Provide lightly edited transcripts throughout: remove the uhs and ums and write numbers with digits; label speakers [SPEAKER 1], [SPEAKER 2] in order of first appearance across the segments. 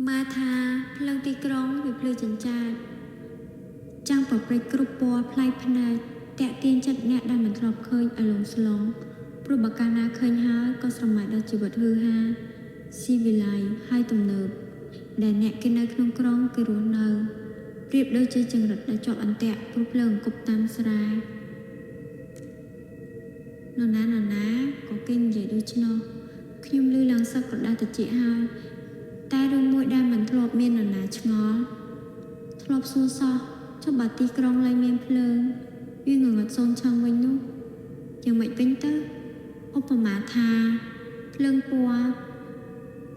[SPEAKER 1] มาทาพลังตีกรองวิปลือจันจาจ้างปรับไปกรุบปัวพลายพนาแตะเตียนจัดแนะได้เหมือนครอบเคยอารมณ์สลองปรุบการนาเคยหาก็สมัยดจิบัตฮือฮาซีวิไลให้ตุ่มเนิบแต่แนะกินในขนมกรองกระโดดเนิบเรียบโดยใจจังรัดได้จอบอันแตะปรุบเลิงกบตามสลายนอนนะก็กินใหญ่ด้วยชโนขยมลือหลังสักกดได้แต่จีฮาแต่ดูมวยได้เหมือนทลบเมียนนะชงอทลบซูซอชอบบัตตีกรองลายเมียนเพลิงวิ่งเงินโซนช่างไว้นุยังไม่เป็นเตอร์อุปมาทาเพลิงปัว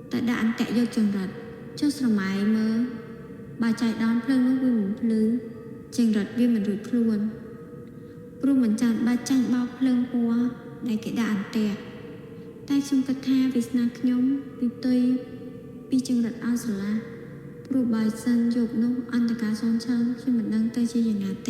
[SPEAKER 1] แต่ด่านแตะโยจังรัดเจ้าสมัยเมื่อบาใจดอนเพลิงนุวิ่งพลื้จังรัดวิ่งเหมือนรุดพลวนปรุเหมือนจานบาจังเบาเพลิงปัวได้แก่ด่านแตะแต่ชมกระทาวิสนาขยมปีตุยปีจังรัดอาสละปรุบายสันยกนุอันตกาโซนช่างที่เหมือนนั่งเตยจีอย่างนาเต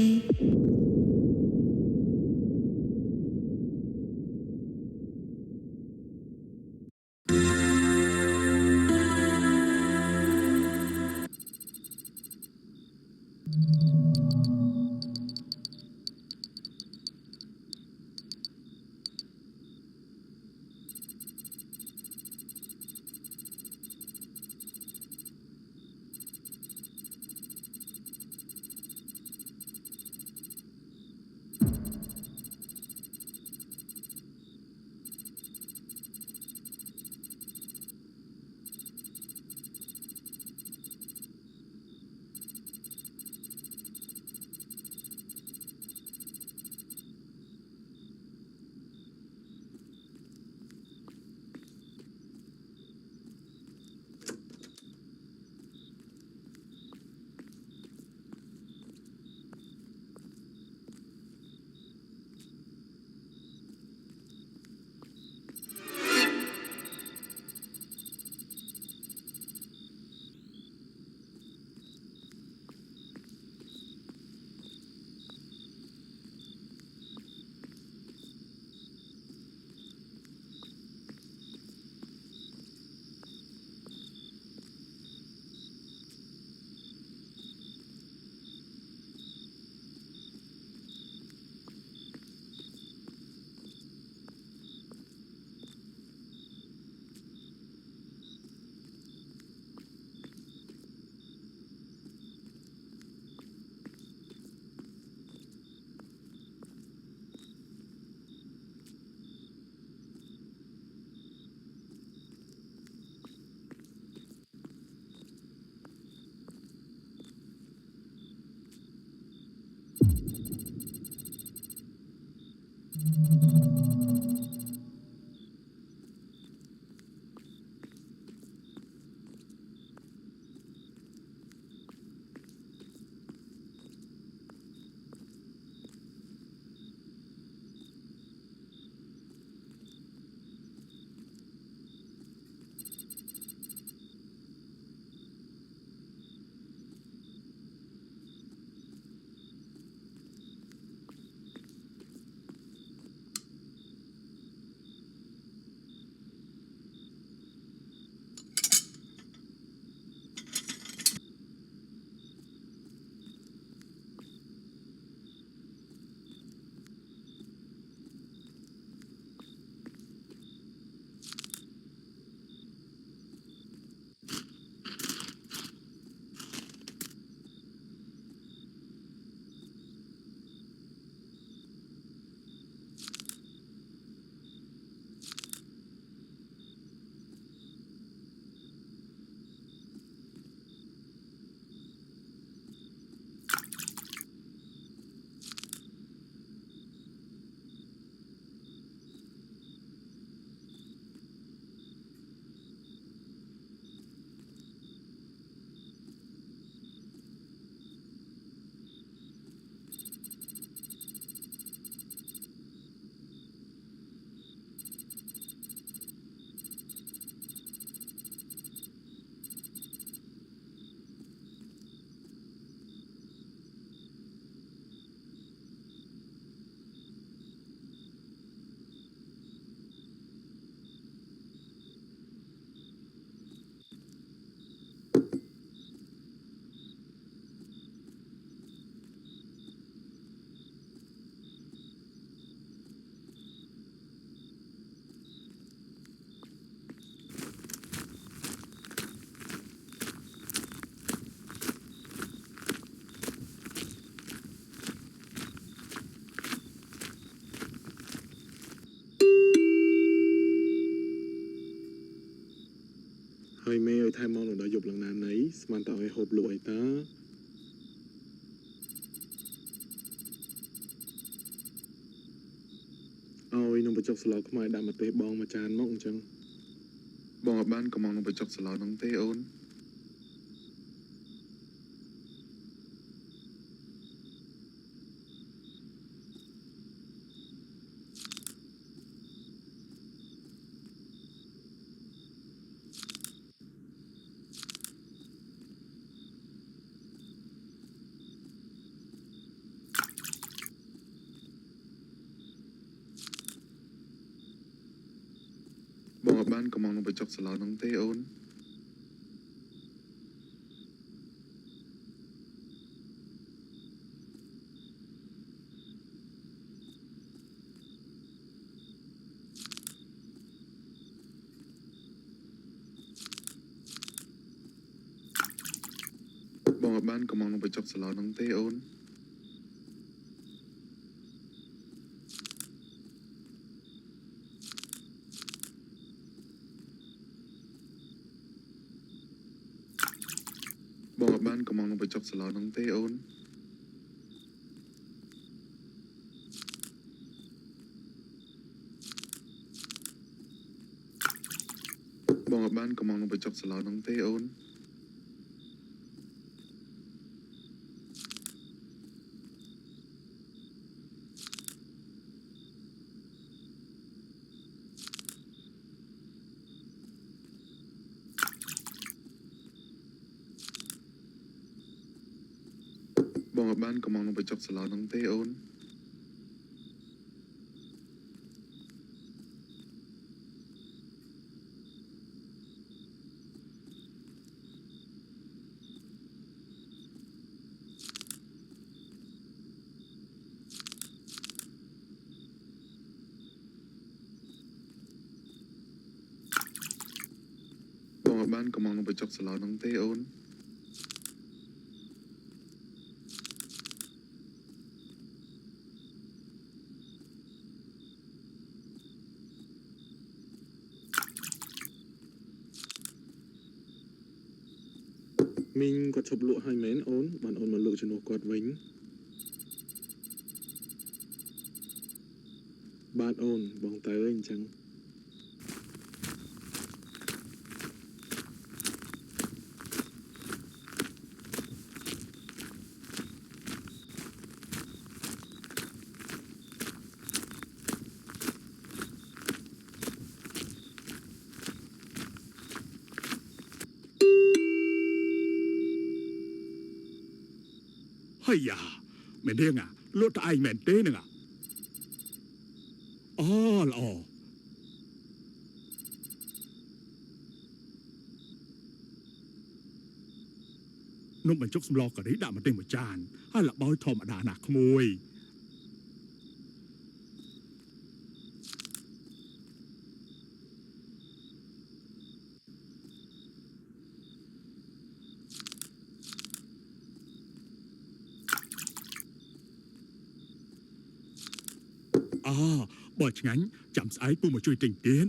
[SPEAKER 2] ហើយមេឲ្យថែមមកដល់យប់ឡើងណាណីស្មានតឲ្យហូបលក់អីតាឲ្យនំបញ្ចុកស្លោខ្មែរដាក់ម្ទេសបងមួយចានមកអញ្ចឹងបងអត់បានកំងនំបញ្ចុកស្លោហ្នឹងទេអូនបងអត់បានកំងនំបញ្ចុកស្លោហ្នឹងទេអូនបងអត់បានកំងនំបញ្ចុកស្លោហ្នឹងទេអូនបងអត់បានកំងនំបញ្ចុកស្លោហ្នឹងទេអូនបងអត់បានកំងនំបញ្ចុកស្លោហ្នឹងទេអូនបងអត់បានកំងនំបញ្ចុកស្លោហ្នឹងទេអូនបងអត់បានកំងនំបញ្ចុកស្លោហ្នឹងទេអូនមីងគាត់ឈប់លក់ហើយមែនអូនបានអូនមកលក់ជំនួសគាត់វិញបាទអូនបងតើអីអញ្ចឹង
[SPEAKER 3] ហើយយ៉ាមែនទេងលក់តែឯងមែនទេនឹងអូល្អនំបញ្ចុកសម្លការីដាក់ម្ទេសមួយចានហើយលបោយធម្មតាណាស់ក្មួយបើឆ្ងាញ់ចាំស្អែកពូមកជួយទិញទៀត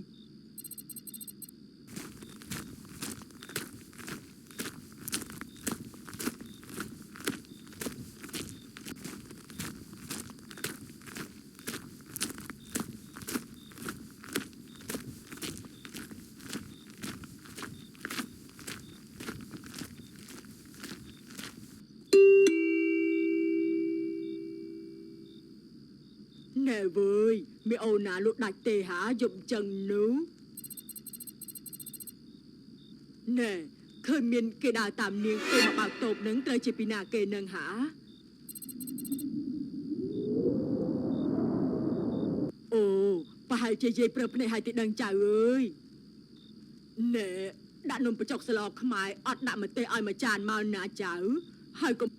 [SPEAKER 4] ណែវើយមីអូនណាលក់ដាច់ទេហាយប់ចឹងនោះណែឃើញមានគេដើរតាមនាងគេមកបើកតូបនឹងត្រូវជាពីណាគេនឹងហាអូប្រហែលជាយាយប្រើភ្នែកឲ្យទីដឹងចៅអើយណែដាក់នំបញ្ចុកស្លខ្មែរអត់ដាក់ម្ទេសឲ្យមួយចានមកណាចៅហើយកុំ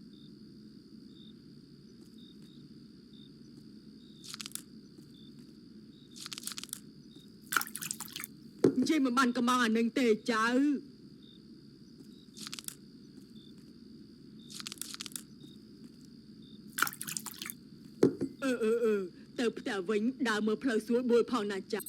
[SPEAKER 4] និយាយមិនបានកំងអានឹងទេចៅទៅផ្ទះវិញដើរមើលផ្លូវស្រួលបួលផងណាចៅ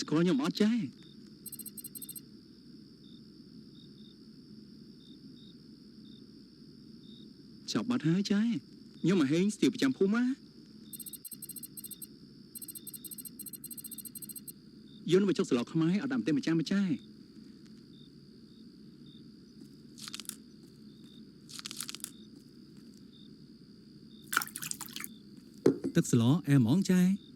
[SPEAKER 3] ស្គាល់ខ្ញុំអត់ចេះចាប់បាត់ហើយចេះខ្ញុំមកហេងស្ទាវប្រចាំភូមិណាយន្តមកចុកស្លោកខ្មែរអត់ដាក់ទេម្ចាស់ម្ចាស់ទឹកស្លោអែហ្មងចា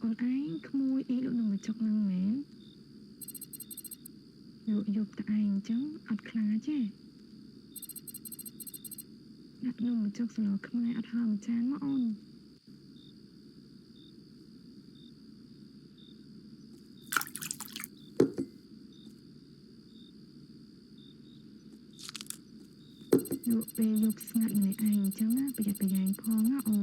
[SPEAKER 5] អូនឯងក្មួយអីលោកនឹងមកចុកនឹងមែនលោកយកតែឯងអញ្ចឹងអត់ខ្លាចទេដាក់នំមកចុកស្លោខ្មែរអត់ហើមួយចានមកអូនលោកពេលយកស្ងាត់ម្នាក់ឯងអញ្ចឹងណាប្រយ័ត្នប្រយែងផងណាអូ